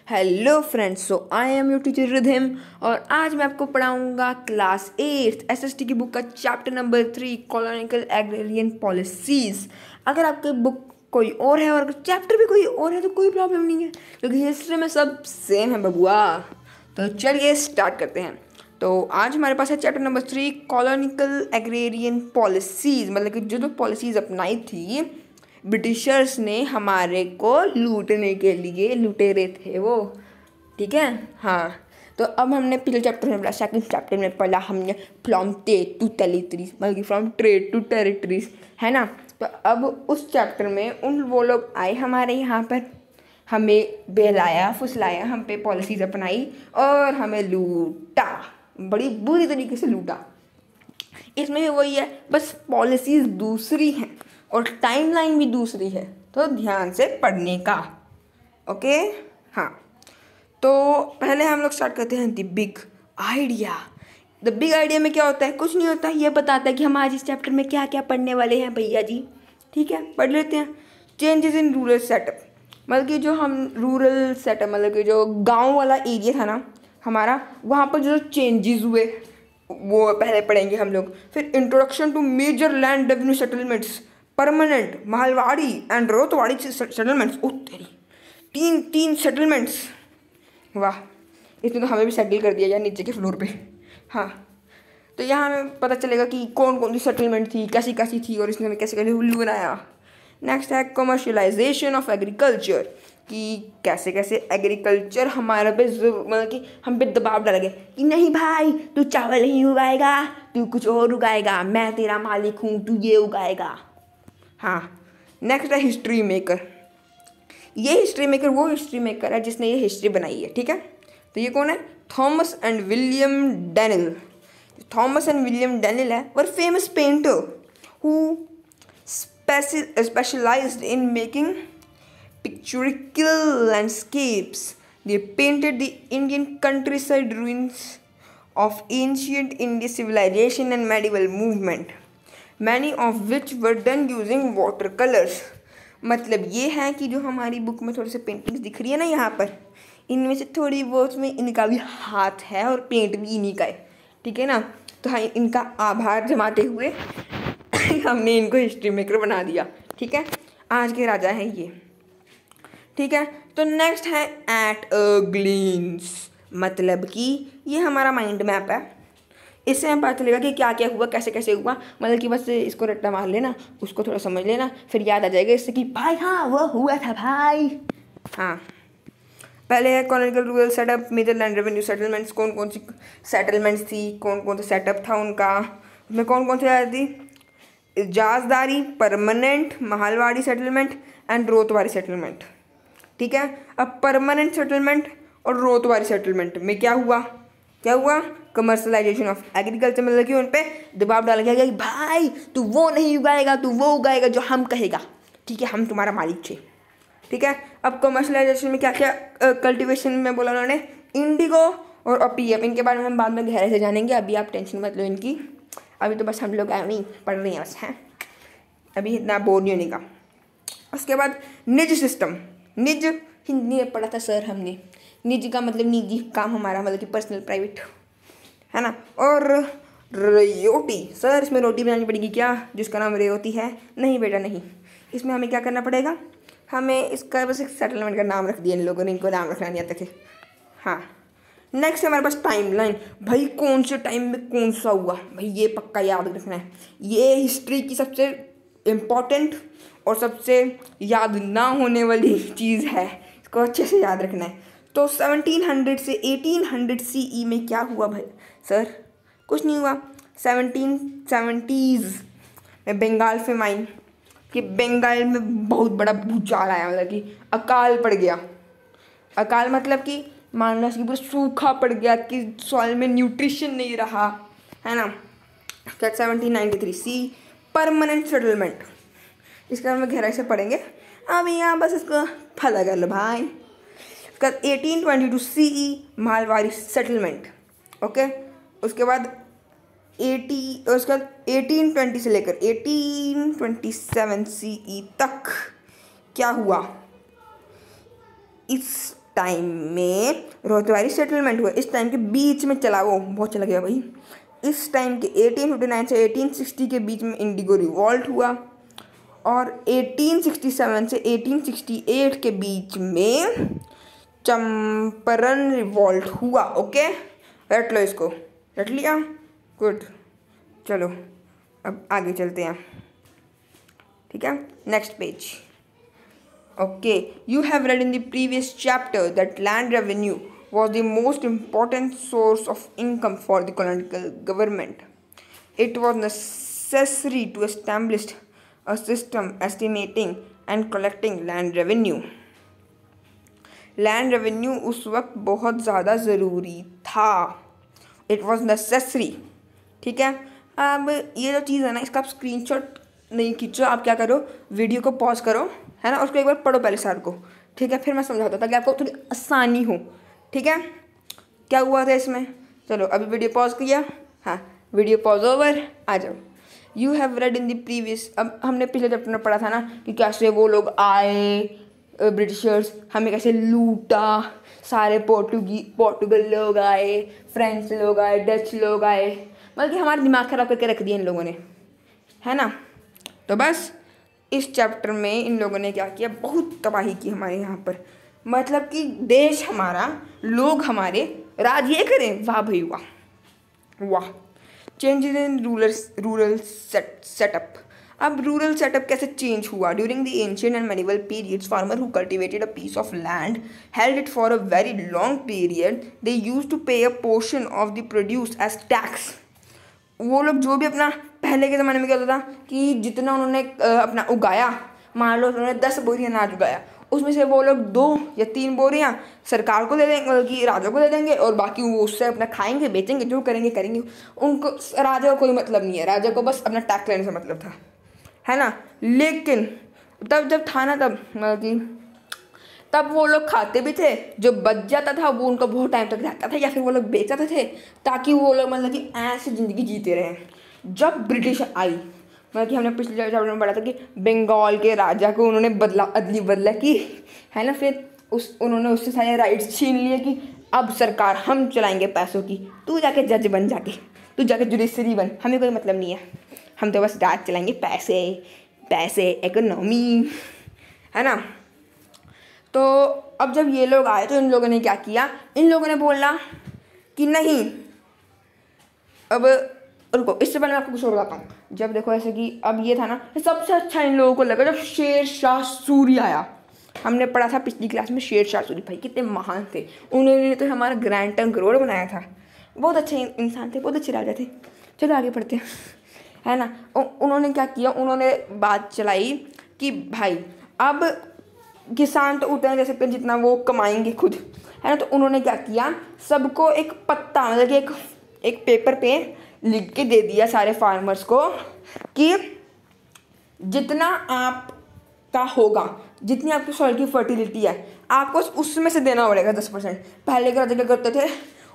Hello friends, so I am your teacher Ridhim और आज मैं आपको पढ़ाऊंगा क्लास 8 एसएसटी की बुक का chapter number 3 colonial agrarian policies. अगर आपकी बुक कोई और है और अगर चैप्टर भी कोई और है तो कोई प्रॉब्लम नहीं है, क्योंकि हिस्ट्री में सब सेम है बबुआ। तो चलिए स्टार्ट करते हैं। तो आज हमारे पास है chapter number 3 colonial agrarian policies, मतलब कि जो पॉलिसीज अपनाई थी ब्रिटिशर्स ने हमारे को लूटने के लिए, लुटेरे थे वो, ठीक है। हाँ, तो अब हमने पिछले चैप्टर में पढ़ा, सेकंड चैप्टर में पढ़ा हमने फ्रॉम ट्रेड टू टेरिटरीज, मतलब फ्रॉम ट्रेड टू टेरिटरीज, है ना। तो अब उस चैप्टर में वो लोग आए हमारे यहाँ पर, हमें बहलाया फुसलाया, हम पे पॉलिसीज अपनाई और हमें लूटा, बड़ी बुरी तरीके से लूटा। इसमें भी वही है, बस पॉलिसीज दूसरी हैं और टाइमलाइन भी दूसरी है, तो ध्यान से पढ़ने का। ओके, हाँ। तो पहले हम लोग स्टार्ट करते हैं the big idea. The big idea में क्या होता है? कुछ नहीं होता, ये बताता है कि हम आज इस चैप्टर में क्या क्या पढ़ने वाले हैं भैया जी। ठीक है, पढ़ लेते हैं। चेंजेस इन रूरल सेटअप, मतलब कि जो हम रूरल सेटअप, मतलब कि जो गाँव वाला एरिया था ना हमारा, वहाँ पर जो चेंजेस हुए वो पहले पढ़ेंगे हम लोग। फिर introduction to major land revenue settlements, permanent, Mahalwari and Ryotwari settlements. ओ तेरी, तीन सेटलमेंट्स, वाह। इसमें तो हमें भी सेटल कर दिया यार नीचे के फ्लोर पे। हाँ, तो यहाँ हमें पता चलेगा कि कौन कौन सी सेटलमेंट थी, कैसी कैसी थी और इसने हमें कैसे कैसे उल्लू बनाया। नेक्स्ट है कमर्शलाइजेशन ऑफ एग्रीकल्चर, कि कैसे कैसे एग्रीकल्चर हमारे पे, मतलब कि हम पे दबाव डाला गया कि नहीं भाई तू चावल नहीं उगाएगा, तू कुछ और उगाएगा, मैं तेरा मालिक हूँ, तू ये उगाएगा। हाँ, नेक्स्ट है हिस्ट्री मेकर। ये हिस्ट्री मेकर वो हिस्ट्री मेकर है जिसने ये हिस्ट्री बनाई है, ठीक है। तो ये कौन है? Thomas and William Daniell. Thomas and William Daniell है were famous painter who specialized in making pictorial landscapes. They painted the Indian countryside ruins of ancient Indian civilization and medieval movement, many of which were done using watercolors. मतलब ये है कि जो हमारी book में थोड़ी सी paintings दिख रही है ना यहाँ पर, इनमें से थोड़ी बहुत में इनका भी हाथ है और पेंट भी इन्हीं का है, ठीक है ना। तो हाँ, इनका आभार जमाते हुए हमने इनको हिस्ट्री मेकर बना दिया, ठीक है। आज के राजा हैं ये, ठीक है। तो नेक्स्ट है एट अ ग्लिम्स, मतलब कि ये हमारा माइंड मैप है। इससे हमें पता चलेगा कि क्या क्या हुआ, कैसे कैसे हुआ, मतलब कि बस इसको रट्टा मार लेना, उसको थोड़ा समझ लेना, फिर याद आ जाएगा इससे कि भाई हाँ वो हुआ था भाई। हाँ, पहले है colonial rural setup, major land revenue settlements, कौन कौन सी सेटलमेंट्स थी, कौन कौन सा सेटअप था उनका, उसमें कौन कौन सी आ थी? Izaradari, permanent, Mahalwari settlement and Ryotwari settlement, ठीक है। अब परमानेंट सेटलमेंट और रोतवारी सेटलमेंट में क्या हुआ? कमर्शलाइजेशन ऑफ एग्रीकल्चर, मतलब कि उन पर दबाव डाला गया कि भाई तू वो नहीं उगाएगा, तू वो उगाएगा जो हम कहेगा, ठीक है, हम तुम्हारा मालिक थे, ठीक है। अब कमर्शलाइजेशन में क्या क्या कल्टिवेशन में बोला उन्होंने? इंडिगो और ओपियम, इनके बारे में हम बाद में गहरे से जानेंगे, अभी आप टेंशन मत लो इनकी, अभी तो बस हम लोग नहीं पढ़ रहे हैं बस, हैं, अभी इतना बोर नहीं होने का। उसके बाद निज सिस्टम, निज हिंदी में पढ़ा था सर हमने, निज का मतलब निजी काम हमारा, मतलब कि पर्सनल प्राइवेट, है ना। और रेयोटी, सर इसमें रोटी बनानी पड़ेगी क्या जिसका नाम रेयोती है? नहीं बेटा नहीं, इसमें हमें क्या करना पड़ेगा? हमें इसका बस एक सेटलमेंट का नाम रख दिया इन लोगों ने, इनको नाम रखना नहीं आता थे। हाँ, नेक्स्ट है हमारे पास टाइमलाइन, भाई कौन से टाइम में कौन सा हुआ, भाई ये पक्का याद रखना है। ये हिस्ट्री की सबसे इम्पॉर्टेंट और सबसे याद ना होने वाली चीज़ है, इसको अच्छे से याद रखना है। तो 1700 से 1800 CE में क्या हुआ भाई? सर कुछ नहीं हुआ। 1770s में बंगाल फेमाइन, कि बंगाल में बहुत बड़ा भूचाल आया, मतलब कि अकाल पड़ गया। अकाल मतलब कि मान लो कि पूरा सूखा पड़ गया, कि सॉइल में न्यूट्रिशन नहीं रहा, है ना। 1793 सी परमानेंट सेटलमेंट, इसका हम गहराई से पढ़ेंगे, अब यहाँ बस इसको फला कर लो भाई। उसके बाद 1822 CE मालवाड़ी सेटलमेंट, ओके। उसके बाद 1820 से लेकर 1827 CE तक क्या हुआ? इस टाइम में रोहतवारी सेटलमेंट हुआ, इस टाइम के बीच में चला, वो बहुत चला गया भाई। इस टाइम के 1859 से 1860 के बीच में इंडिगो रिवॉल्ट हुआ और 1867 से 1868 के बीच में चंपारण रिवॉल्ट हुआ। ओके, रट लो इसको, रट लिया, गुड। चलो अब आगे चलते हैं, ठीक है, next page. Okay, you have read in the previous chapter that land revenue was the most important source of income for the colonial government. It was necessary to establish a system estimating and collecting land revenue. Land revenue उस वक्त बहुत ज़्यादा ज़रूरी था, it was necessary, ठीक है। अब ये जो चीज़ है ना, इसका आप स्क्रीनशॉट नहीं खींचो, आप क्या करो, वीडियो को पॉज करो, है ना, उसको एक बार पढ़ो पहले सार को, ठीक है, फिर मैं समझाता हूँ ताकि आपको थोड़ी आसानी हो, ठीक है। क्या हुआ था इसमें, चलो अभी वीडियो पॉज किया, हाँ वीडियो पॉज ओवर, आ जाओ। You have read in the previous, अब हमने पिछले चैप्टर में पढ़ा था ना कि कैसे वो लोग आए, ब्रिटिशर्स हमें कैसे लूटा, सारे पोर्टुगल लोग आए, फ्रेंच लोग आए, डच लोग आए, मतलब कि हमारा दिमाग खराब करके रख दिया इन लोगों ने, है ना। तो बस इस चैप्टर में इन लोगों ने क्या किया, बहुत तबाही की हमारे यहाँ पर, मतलब कि देश हमारा, लोग हमारे, राज ये करें, वाह भाई वाह वाह। Changes in rural setup. अब रूरल सेटअप कैसे चेंज हुआ, during the ancient and medieval periods farmer who cultivated a piece of land held it for a very long period, they used to pay a portion of the produce as tax. वो लोग जो भी अपना, पहले के ज़माने में क्या होता था कि जितना उन्होंने अपना उगाया, मान लो उन्होंने 10 बोरी अनाज उगाया, उसमें से वो लोग 2 या 3 बोरियां सरकार को दे देंगे, कि राजा को दे देंगे, और बाकी वो उससे अपना खाएंगे, बेचेंगे, जो करेंगे। उनको, राजा को कोई मतलब नहीं है, राजा को बस अपना टैक्स लेने से मतलब था, है ना। लेकिन तब जब था ना, तब मतलब कि तब वो लोग खाते भी थे, जो बच जाता था वो उनका बहुत टाइम तक रहता था, या फिर वो लोग बेचते थे ताकि वो लोग मतलब कि ऐसी ज़िंदगी जीते रहें। जब ब्रिटिश आई, मतलब कि हमने पिछले चैप्टर में पढ़ा था कि बंगाल के राजा को उन्होंने अदली बदला की, है ना, फिर उन्होंने उससे सारे राइट्स छीन लिए कि अब सरकार हम चलाएंगे पैसों की, तू जाके जज बन, तू जाके जुडिशरी बन, हमें कोई मतलब नहीं है, हम तो बस राज चलाएंगे, पैसे इकोनॉमी, है ना। तो अब जब ये लोग आए तो इन लोगों ने क्या किया, इन लोगों ने बोला कि नहीं, अब रुको, इससे पहले मैं आपको कुछ और बताता हूँ। जब देखो ऐसे कि अब ये था ना, सबसे अच्छा इन लोगों को लगा जब शेर शाह सूरी आया। हमने पढ़ा था पिछली क्लास में, शेर शाह सूरी भाई कितने महान थे, उन्होंने तो हमारा ग्रैंड टंक रोड बनाया था, बहुत अच्छे इंसान थे, बहुत अच्छे राजा थे। चलो आगे पढ़ते हैं, है ना। उन्होंने क्या किया, उन्होंने बात चलाई कि भाई अब किसान तो उतना दे सकते हैं जितना वो कमाएंगे खुद, है ना। तो उन्होंने क्या किया, सबको एक पत्ता, मतलब कि एक पेपर पे लिख के दे दिया सारे फार्मर्स को कि जितना आपका होगा, जितनी आपकी सॉइल की फर्टिलिटी है, आपको उसमें से देना पड़ेगा 10%। पहले के राजा क्या करते थे,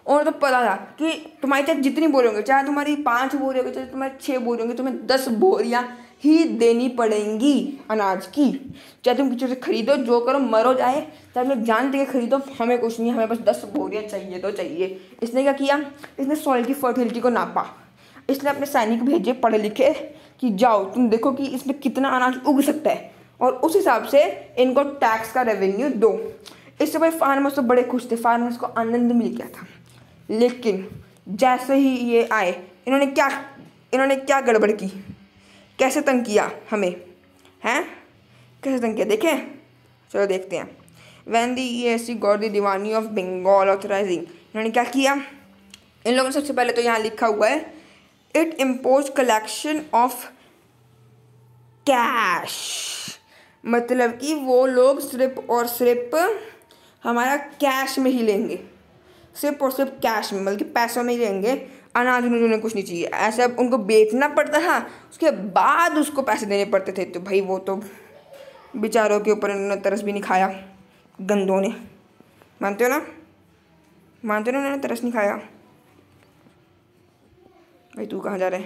उन्हें तो पता था कि तुम्हारी चाहे जितनी बोरी होंगी, चाहे तुम्हारी 5 बोरी होगी, चाहे तुम्हारी 6 बोरी होंगी, तुम्हें 10 बोरियाँ ही देनी पड़ेंगी अनाज की। चाहे तुम किसी से खरीदो, जो करो, मरो जाए, चाहे तुम जान दे के खरीदो, हमें कुछ नहीं, हमें बस 10 बोरियाँ चाहिए तो चाहिए। इसने क्या किया, इसने सॉइल की फर्टिलिटी को नापा, इसने अपने सैनिक भेजे पढ़े लिखे कि जाओ तुम देखो कि इसमें कितना अनाज उग सकता है, और उस हिसाब से इनको टैक्स का रेवेन्यू दो। इससे भाई फार्मर्स तो बड़े खुश थे, फार्मर्स को आनंद मिल गया था। लेकिन जैसे ही ये आए, इन्होंने क्या गड़बड़ की, कैसे तंग किया हमें, हैं, कैसे तंग किया, देखें, चलो देखते हैं। When the EAC got the diwani of Bengal authorising, इन्होंने क्या किया, इन लोगों ने सबसे पहले तो यहाँ लिखा हुआ है, it impose collection of cash, मतलब कि वो लोग सिर्फ और सिर्फ हमारा कैश में ही लेंगे, सिर्फ और सिर्फ कैश में, बल्कि पैसों में ही लेंगे, अनाज उन्हें कुछ नहीं चाहिए। ऐसे अब उनको बेचना पड़ता था, उसके बाद उसको पैसे देने पड़ते थे। तो भाई वो तो बेचारों के ऊपर उन्होंने तरस भी नहीं खाया, गंदों ने, मानते हो ना उन्होंने तरस नहीं खाया। भाई तू कहाँ जा रहे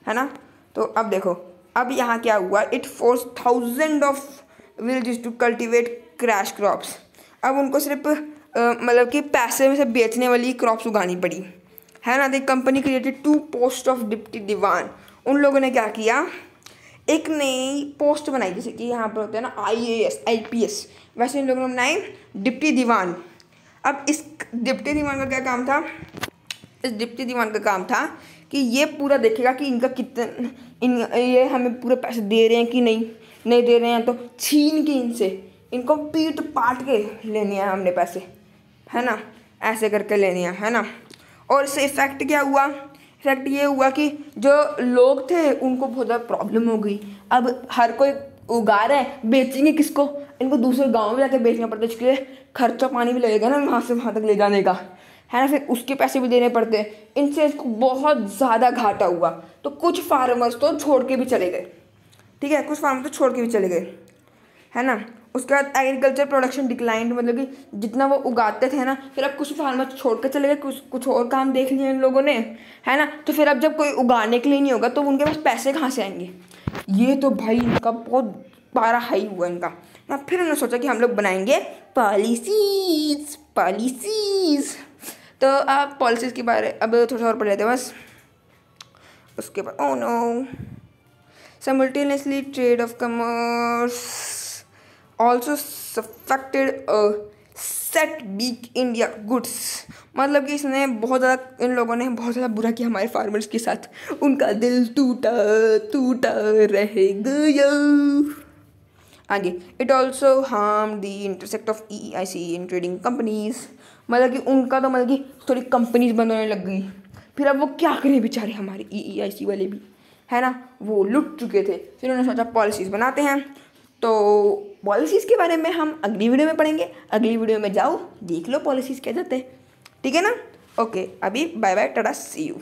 है ना। तो अब देखो, अब यहाँ क्या हुआ, it force thousand of villages to cultivate cash crops. अब उनको सिर्फ मतलब कि पैसे में से बेचने वाली क्रॉप्स उगानी पड़ी, है ना। The company created 2 post of deputy Diwan. उन लोगों ने क्या किया, एक नई पोस्ट बनाई, जैसे कि यहाँ पर होता है ना IAS IPS, वैसे इन लोगों ने बनाई डिप्टी दीवान। अब इस डिप्टी दीवान का क्या काम था, इस डिप्टी दीवान का काम था कि ये पूरा देखेगा कि इनका कितना ये हमें पूरे पैसे दे रहे हैं कि नहीं दे रहे हैं, तो छीन के इनसे इनको पीट पाट के लेने हैं हमने पैसे, है ना, ऐसे करके लेने हैं, है ना। और इससे इफेक्ट क्या हुआ, इफेक्ट ये हुआ कि जो लोग थे उनको बहुत ज़्यादा प्रॉब्लम हो गई। अब हर कोई उगा रहा है, बेचेंगे किसको, इनको दूसरे गाँव में जाके बेचना पड़ता है, इसके लिए खर्चा पानी भी लगेगा ना वहाँ से वहाँ तक ले जाने का, है ना, फिर उसके पैसे भी देने पड़ते हैं। इनसे इसको बहुत ज़्यादा घाटा हुआ, तो कुछ फार्मर्स तो छोड़ के भी चले गए, ठीक है, कुछ फार्मर्स तो छोड़ के भी चले गए, है ना। उसके बाद एग्रीकल्चर प्रोडक्शन डिक्लाइंड, मतलब कि जितना वो उगाते थे ना, फिर अब कुछ फार्मर्स छोड़ कर चले गए, कुछ और काम देख लिए इन लोगों ने, है ना। तो फिर अब जब कोई उगाने के लिए नहीं होगा तो उनके पास पैसे कहाँ से आएंगे। ये तो भाई इनका बहुत पारा हाई हुआ इनका ना। फिर उन्होंने सोचा कि हम लोग बनाएंगे पॉलिसीज। तो आप पॉलिसीज़ के बारे अब थोड़ा सा और पढ़ लेते हैं बस। उसके बाद oh no, simultaneously trade of commerce also affected set big India goods। मतलब कि इसने बहुत ज़्यादा, इन लोगों ने बहुत ज़्यादा बुरा किया हमारे फार्मर्स के साथ, उनका दिल टूटा रह गया। आगे, it also harm the intersect of EIC in trading companies. मतलब कि उनका तो मतलब कि थोड़ी कंपनीज बंद होने लग गई। फिर अब वो क्या करें बेचारे हमारे EIC वाले भी, है ना, वो लुट चुके थे। फिर उन्होंने सोचा पॉलिसीज़ बनाते हैं। तो पॉलिसीज़ के बारे में हम अगली वीडियो में पढ़ेंगे। अगली वीडियो में जाओ देख लो पॉलिसीज़ क्या जाते हैं, ठीक है ना। ओके, अभी bye bye, tata, see you.